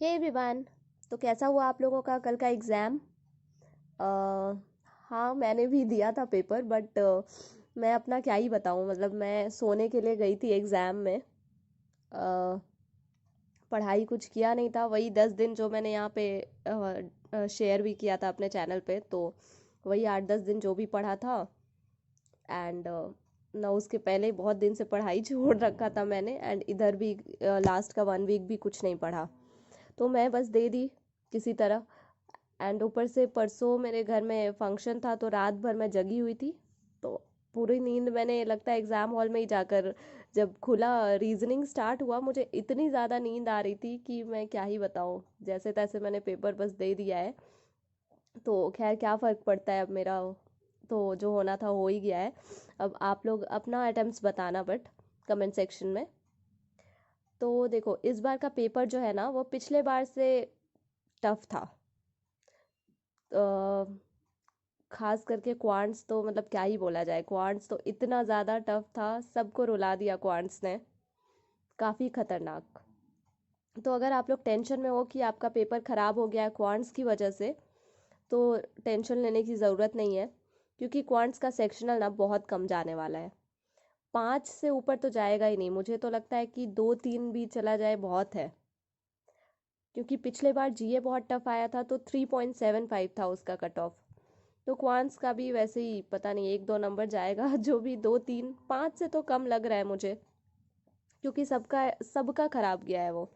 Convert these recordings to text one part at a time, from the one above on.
Hey everyone. तो कैसा हुआ आप लोगों का कल का एग्ज़ाम? हाँ, मैंने भी दिया था पेपर बट मैं अपना क्या ही बताऊँ। मतलब मैं सोने के लिए गई थी एग्ज़ाम में। अ, पढ़ाई कुछ किया नहीं था। वही 10 दिन जो मैंने यहाँ पे शेयर भी किया था अपने चैनल पे, तो वही 8-10 दिन जो भी पढ़ा था। एंड ना उसके पहले बहुत दिन से पढ़ाई छोड़ रखा था मैंने, एंड इधर भी लास्ट का 1 वीक भी कुछ नहीं पढ़ा। तो मैं बस दे दी किसी तरह। एंड ऊपर से परसों मेरे घर में फंक्शन था, तो रात भर मैं जगी हुई थी। तो पूरी नींद मैंने, लगता है एग्ज़ाम हॉल में ही जाकर, जब खुला रीजनिंग स्टार्ट हुआ, मुझे इतनी ज़्यादा नींद आ रही थी कि मैं क्या ही बताऊँ। जैसे तैसे मैंने पेपर बस दे दिया है। तो खैर क्या फ़र्क पड़ता है, अब मेरा तो जो होना था हो ही गया है। अब आप लोग अपना अटेम्प्ट्स बताना बट कमेंट सेक्शन में। तो देखो, इस बार का पेपर जो है ना वो पिछले बार से टफ था। खास करके क्वांट्स तो मतलब क्या ही बोला जाए। क्वांट्स तो इतना ज़्यादा टफ था, सबको रुला दिया क्वांट्स ने। काफ़ी खतरनाक। तो अगर आप लोग टेंशन में हो कि आपका पेपर ख़राब हो गया है क्वांट्स की वजह से, तो टेंशन लेने की ज़रूरत नहीं है। क्योंकि क्वांट्स का सेक्शनल ना बहुत कम जाने वाला है। 5 से ऊपर तो जाएगा ही नहीं। मुझे तो लगता है कि 2-3 भी चला जाए बहुत है। क्योंकि पिछले बार जीए बहुत टफ आया था, तो 3.75 था उसका कट ऑफ। तो क्वांट्स का भी वैसे ही पता नहीं 1-2 नंबर जाएगा जो भी 2-3 5 से तो कम लग रहा है मुझे। क्योंकि सबका सबका खराब गया है वो।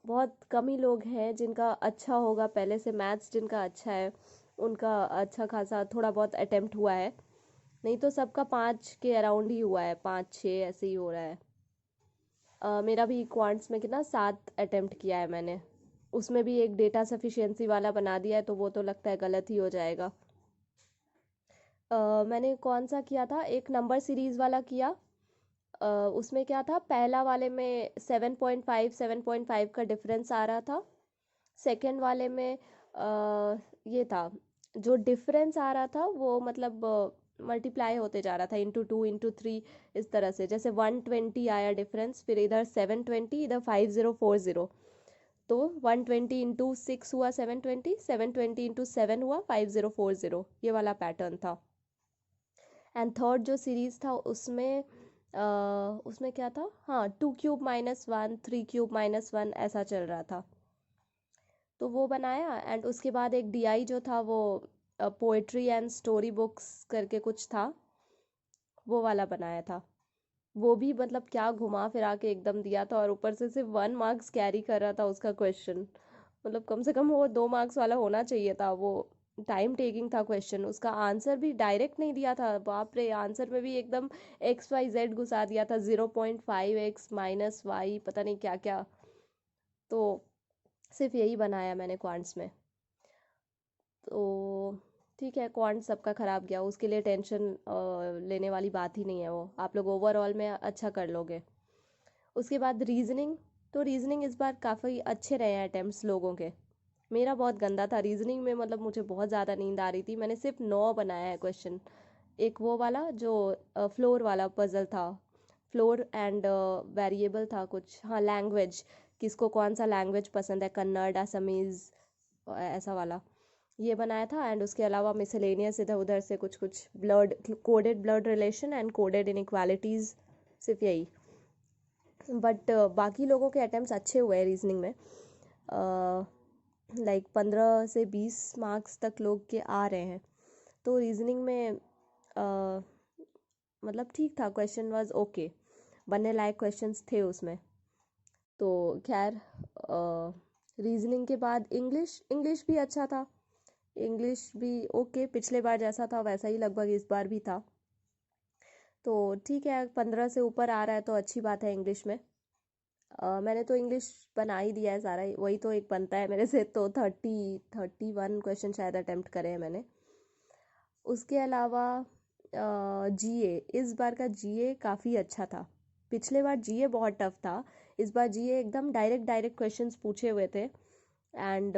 बहुत कम ही लोग हैं जिनका अच्छा होगा। पहले से मैथ्स जिनका अच्छा है, उनका अच्छा खासा थोड़ा बहुत अटेम्प्ट हुआ है। नहीं तो सबका 5 के अराउंड ही हुआ है, 5-6 ऐसे ही हो रहा है। मेरा भी क्वांट्स में कितना 7 अटेम्प्ट किया है मैंने। उसमें भी एक डेटा सफिशिएंसी वाला बना दिया है, तो वो तो लगता है गलत ही हो जाएगा। मैंने कौन सा किया था, एक नंबर सीरीज वाला किया। अ, उसमें क्या था, पहला वाले में 7.5 का डिफरेंस आ रहा था। सेकंड वाले में ये था, जो डिफरेंस आ रहा था वो मतलब मल्टीप्लाई होते जा रहा था, इंटू 2 इंटू 3। इस तरह से जैसे 120 आया डिफरेंस, फिर इधर 720, इधर 5040। तो 120 इंटू 6 हुआ 720, 720 इंटू 7 हुआ 5040। ये वाला पैटर्न था। एंड थर्ड जो सीरीज था उसमें उसमें क्या था, हाँ, 2³ - 1, 3³ - 1 ऐसा चल रहा था। तो वो बनाया। एंड उसके बाद एक डीआई जो था वो पोएट्री एंड स्टोरी बुक्स करके कुछ था, वो वाला बनाया था। वो भी मतलब क्या घुमा फिरा के एकदम दिया था, और ऊपर से सिर्फ 1 मार्क्स कैरी कर रहा था उसका क्वेश्चन। मतलब कम से कम वो 2 मार्क्स वाला होना चाहिए था वो। टाइम टेकिंग था क्वेश्चन, उसका आंसर भी डायरेक्ट नहीं दिया था। बाप रे, आंसर में भी एकदम XYZ घुसा दिया था, 0.5x - y, पता नहीं क्या क्या। तो सिर्फ यही बनाया मैंने क्वांट्स में। तो ठीक है, क्वांट सबका ख़राब गया, उसके लिए टेंशन लेने वाली बात ही नहीं है। वो आप लोग ओवरऑल में अच्छा कर लोगे। उसके बाद रीजनिंग। तो रीजनिंग इस बार काफ़ी अच्छे रहे हैं अटेम्प्ट्स लोगों के। मेरा बहुत गंदा था रीजनिंग में, मतलब मुझे बहुत ज़्यादा नींद आ रही थी। मैंने सिर्फ 9 बनाया है क्वेश्चन। एक वो वाला जो फ्लोर वाला पजल था। फ्लोर एंड वेरिएबल था कुछ, हाँ, लैंग्वेज, किसको कौन सा लैंग्वेज पसंद है, कन्नड़, असमीज़, ऐसा वाला। ये बनाया था। एंड उसके अलावा मिसलेनियस इधर उधर से कुछ कुछ, blood coded blood relation and coded inequalities, सिर्फ यही। बट बाकी लोगों के अटेम्प्ट्स अच्छे हुए हैं रीजनिंग में। लाइक 15 से 20 मार्क्स तक लोग के आ रहे हैं। तो रीजनिंग में मतलब ठीक था, क्वेश्चन वाज ओके, बनने लायक क्वेश्चंस थे उसमें। तो खैर, रीजनिंग के बाद इंग्लिश, इंग्लिश भी अच्छा था। इंग्लिश भी ओके, पिछले बार जैसा था वैसा ही लगभग इस बार भी था। तो ठीक है, 15 से ऊपर आ रहा है तो अच्छी बात है इंग्लिश में। मैंने तो इंग्लिश बना ही दिया है सारा वही तो एक बनता है मेरे से, तो 31 क्वेश्चन शायद अटेम्प्ट करे हैं मैंने। उसके अलावा जीए, इस बार का जीए काफ़ी अच्छा था। पिछले बार जीए बहुत टफ था। इस बार जीए एकदम डायरेक्ट डायरेक्ट क्वेश्चंस पूछे हुए थे। एंड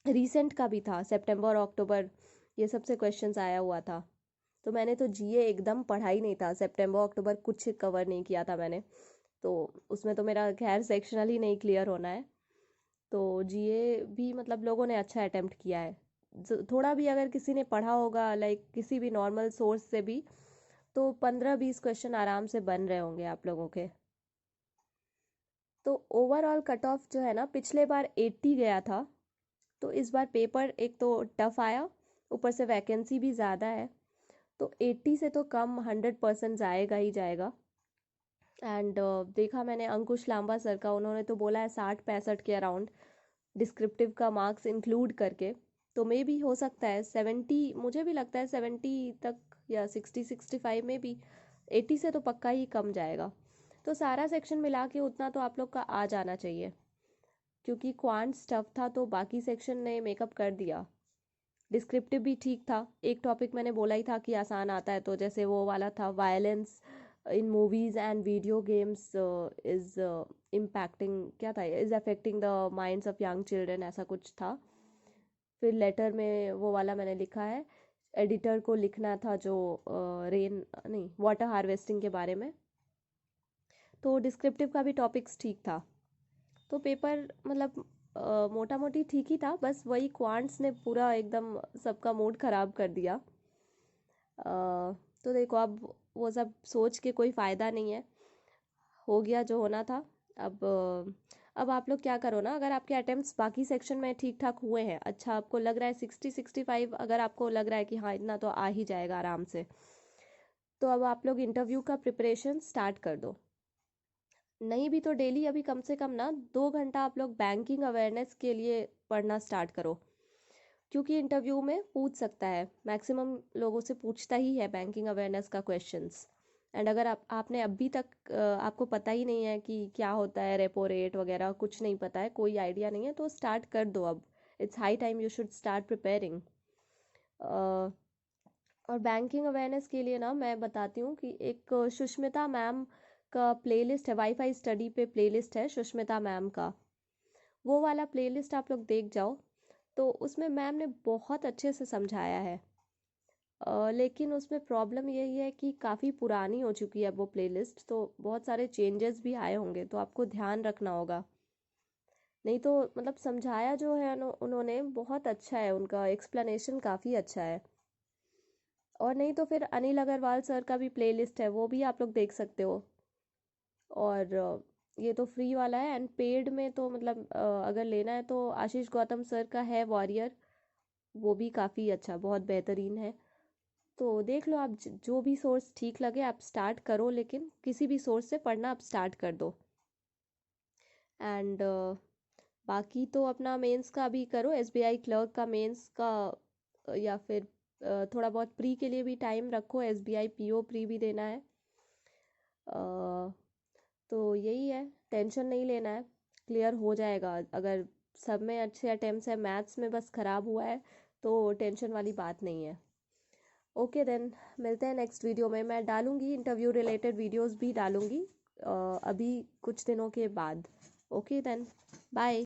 रीसेंट का भी था, सितंबर अक्टूबर, ये सबसे क्वेश्चंस आया हुआ था। तो मैंने तो जीए एकदम पढ़ा ही नहीं था, सितंबर अक्टूबर कुछ कवर नहीं किया था मैंने। तो उसमें तो मेरा खैर सेक्शनल ही नहीं क्लियर होना है। तो जीए भी मतलब लोगों ने अच्छा अटेम्प्ट किया है। थोड़ा भी अगर किसी ने पढ़ा होगा लाइक किसी भी नॉर्मल सोर्स से भी, तो 15-20 क्वेश्चन आराम से बन रहे होंगे आप लोगों के। तो ओवरऑल कट ऑफ जो है ना, पिछले बार 80 गया था, तो इस बार पेपर एक तो टफ आया, ऊपर से वैकेंसी भी ज़्यादा है, तो 80 से तो कम 100% जाएगा ही जाएगा। एंड देखा मैंने अंकुश लांबा सर का, उन्होंने तो बोला है 60-65 के अराउंड डिस्क्रिप्टिव का मार्क्स इंक्लूड करके। तो मे भी हो सकता है 70, मुझे भी लगता है 70 तक, या 60-65 में भी। 80 से तो पक्का ही कम जाएगा। तो सारा सेक्शन मिला के उतना तो आप लोग का आ जाना चाहिए, क्योंकि क्वांट स्टफ था तो बाकी सेक्शन ने मेकअप कर दिया। डिस्क्रिप्टिव भी ठीक था, एक टॉपिक मैंने बोला ही था कि आसान आता है, तो जैसे वो वाला था violence in movies and video games is impacting, क्या था, is affecting the minds of young children, ऐसा कुछ था। फिर लेटर में वो वाला मैंने लिखा है, एडिटर को लिखना था जो रेन नहीं वाटर हार्वेस्टिंग के बारे में। तो डिस्क्रिप्टिव का भी टॉपिक्स ठीक था। तो पेपर मतलब मोटा मोटी ठीक ही था, बस वही क्वांट्स ने पूरा एकदम सबका मूड ख़राब कर दिया। तो देखो अब वो सब सोच के कोई फ़ायदा नहीं है, हो गया जो होना था। अब अब आप लोग क्या करो ना, अगर आपके अटेम्प्ट्स बाकी सेक्शन में ठीक ठाक हुए हैं, अच्छा आपको लग रहा है 60-65, अगर आपको लग रहा है कि हाँ इतना तो आ ही जाएगा आराम से, तो अब आप लोग इंटरव्यू का प्रिपरेशन स्टार्ट कर दो। नहीं भी तो डेली अभी कम से कम ना 2 घंटा आप लोग बैंकिंग अवेयरनेस के लिए पढ़ना स्टार्ट करो, क्योंकि इंटरव्यू में पूछ सकता है, मैक्सिमम लोगों से पूछता ही है बैंकिंग अवेयरनेस का क्वेश्चंस। एंड अगर आपने अभी तक आपको पता ही नहीं है कि क्या होता है रेपो रेट वगैरह, कुछ नहीं पता है, कोई आइडिया नहीं है, तो स्टार्ट कर दो अब। It's high time you should start preparing. और बैंकिंग अवेयरनेस के लिए ना मैं बताती हूँ कि एक सुष्मिता मैम का प्लेलिस्ट है, वाईफाई स्टडी पे प्लेलिस्ट है सुष्मिता मैम का, वो वाला प्लेलिस्ट आप लोग देख जाओ। तो उसमें मैम ने बहुत अच्छे से समझाया है। लेकिन उसमें प्रॉब्लम यही है कि काफ़ी पुरानी हो चुकी है वो प्लेलिस्ट, तो बहुत सारे चेंजेस भी आए होंगे, तो आपको ध्यान रखना होगा। नहीं तो मतलब समझाया जो है उन्होंने बहुत अच्छा है, उनका एक्सप्लेनेशन काफ़ी अच्छा है। और नहीं तो फिर अनिल अग्रवाल सर का भी प्लेलिस्ट है, वो भी आप लोग देख सकते हो। और ये तो फ्री वाला है, एंड पेड में तो मतलब अगर लेना है तो आशीष गौतम सर का है वॉरियर, वो भी काफ़ी अच्छा, बहुत बेहतरीन है। तो देख लो आप, जो भी सोर्स ठीक लगे आप स्टार्ट करो, लेकिन किसी भी सोर्स से पढ़ना आप स्टार्ट कर दो। एंड बाकी तो अपना मेंस का भी करो, एसबीआई क्लर्क का मेंस का, या फिर थोड़ा बहुत प्री के लिए भी टाइम रखो, एसबीआई पीओ प्री भी देना है। तो यही है, टेंशन नहीं लेना है, क्लियर हो जाएगा। अगर सब में अच्छे अटेम्प्ट्स है, मैथ्स में बस ख़राब हुआ है, तो टेंशन वाली बात नहीं है। ओके देन, मिलते हैं नेक्स्ट वीडियो में। मैं डालूँगी इंटरव्यू रिलेटेड वीडियोस भी डालूँगी अभी कुछ दिनों के बाद। Okay then, bye.